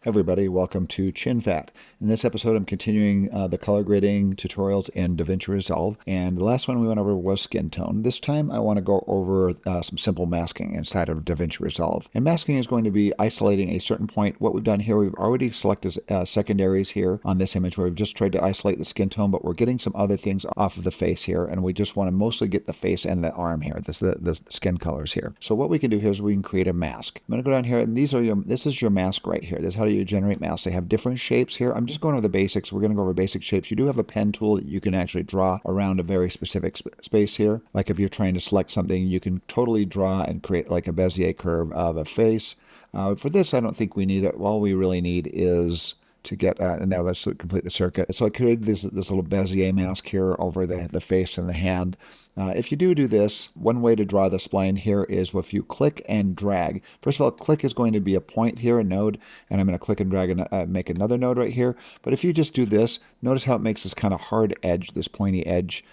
Everybody, welcome to Chin Fat. In this episode, I'm continuing the color grading tutorials in Davinci Resolve, and the last one we went over was skin tone. This time, I want to go over some simple masking inside of Davinci Resolve. And masking is going to be isolating a certain point. What we've done here, we've already selected secondaries here on this image where we've just tried to isolate the skin tone, but we're getting some other things off of the face here, and we just want to mostly get the face and the arm here, the skin colors here. So what we can do here is we can create a mask. I'm going to go down here, and this is your mask right here. This is how you generate masks. They have different shapes here. I'm just going over the basics. We're going to go over basic shapes. You do have a pen tool that you can actually draw around a very specific space here. Like if you're trying to select something, you can totally draw and create like a Bezier curve of a face. For this, I don't think we need it. All we really need is to get, and now let's complete the circuit. So I created this little Bezier mask here over the face and the hand. If you do this, one way to draw the spline here is if you click and drag. First of all, click is going to be a point here, a node, and I'm going to click and drag and make another node right here. But if you just do this, notice how it makes this kind of hard edge, this pointy edge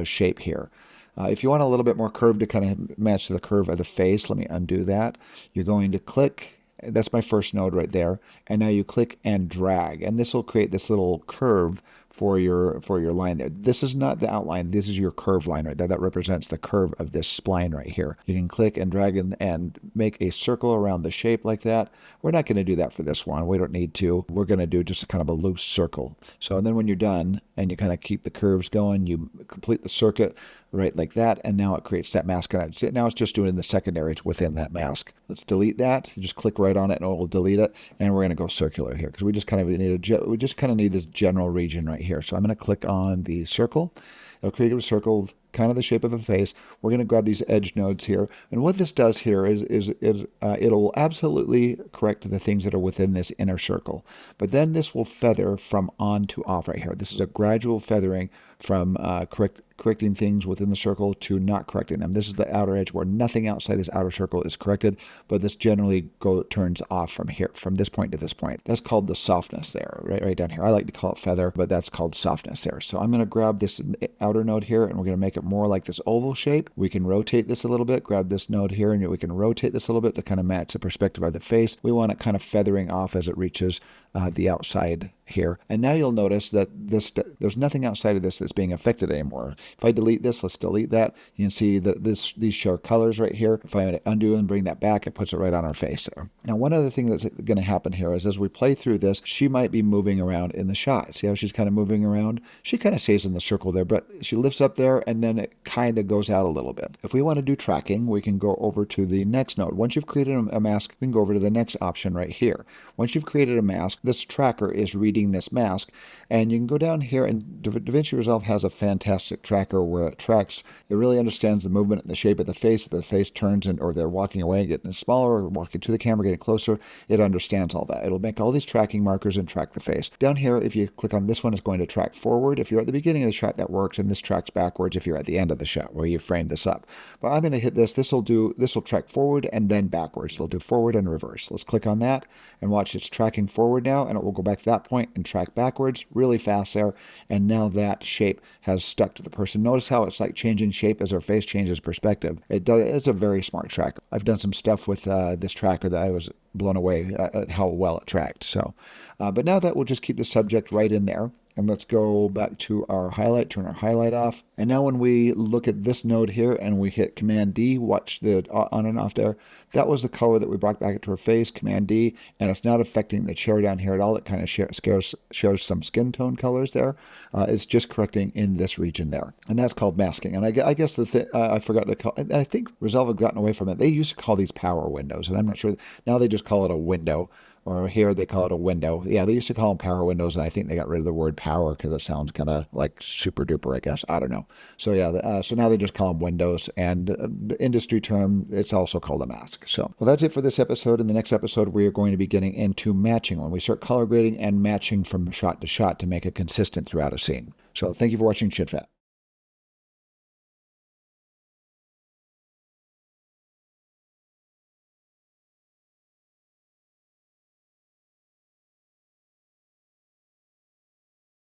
shape here. If you want a little bit more curve to kind of match the curve of the face, let me undo that. You're going to click. That's my first node right there. And now you click and drag, and this will create this little curve for your line there. This is not the outline. This is your curve line right there. That represents the curve of this spline right here. You can click and drag and make a circle around the shape like that. We're not going to do that for this one. We don't need to. We're going to do just a kind of a loose circle. So and then when you're done and you kind of keep the curves going, you complete the circuit right like that, and now it creates that mask. Now it's just doing the secondaries within that mask. Let's delete that. You just click right on it and it will delete it. And we're going to go circular here because we just kind of need this general region right here. So I'm going to click on the circle. It'll create a circle, kind of the shape of a face. We're going to grab these edge nodes here. And what this does here is it'll absolutely correct the things that are within this inner circle. But then this will feather from on to off right here. This is a gradual feathering from correcting things within the circle to not correcting them. This is the outer edge where nothing outside this outer circle is corrected, but this generally turns off from here, from this point to this point. That's called the softness there, right down here. I like to call it feather, but that's called softness there. So I'm going to grab this outer node here, and we're going to make it more like this oval shape. We can rotate this a little bit, grab this node here, and we can rotate this a little bit to kind of match the perspective of the face. We want it kind of feathering off as it reaches the outside here. And now you'll notice that there's nothing outside of this that's being affected anymore. If I delete this, let's delete that. You can see that these show colors right here. If I undo and bring that back, it puts it right on our face there. Now, one other thing that's going to happen here is as we play through this, she might be moving around in the shot. See how she's kind of moving around? She kind of stays in the circle there, but she lifts up there and then it kind of goes out a little bit. If we want to do tracking, we can go over to the next node. Once you've created a mask, we can go over to the next option right here. Once you've created a mask, this tracker is reading this mask, and you can go down here, and Davinci Resolve has a fantastic tracker where it tracks. It really understands the movement and the shape of the face. If the face turns or they're walking away and getting smaller, or walking to the camera, getting closer, it understands all that. It'll make all these tracking markers and track the face. Down here, if you click on this one, it's going to track forward. If you're at the beginning of the shot, that works, and this tracks backwards if you're at the end of the shot where you framed this up. But I'm going to hit this. This will track forward and then backwards. It'll do forward and reverse. Let's click on that and watch. It's tracking forward now, and it will go back to that point and track backwards really fast there. And now that shape has stuck to the person. Notice how it's like changing shape as her face changes perspective. It's a very smart tracker. I've done some stuff with this tracker that I was blown away at how well it tracked. So, but now that we'll just keep the subject right in there. And let's go back to our highlight, turn our highlight off. And now when we look at this node here and we hit Command D, watch the on and off there. That was the color that we brought back into her face, Command D, and it's not affecting the chair down here at all. It kind of shows some skin tone colors there. It's just correcting in this region there. And that's called masking. And I guess I forgot to call, and I think Resolve had gotten away from it. They used to call these power windows, and I'm not sure. Now they just call it a window. Or here they call it a window. Yeah, they used to call them power windows, and I think they got rid of the word power because it sounds kind of like super duper, I guess. I don't know. So yeah, so now they just call them windows, and the industry term, it's also called a mask. So, well, that's it for this episode. In the next episode, we are going to be getting into matching when we start color grading and matching from shot to shot to make it consistent throughout a scene. So thank you for watching Chit Fat.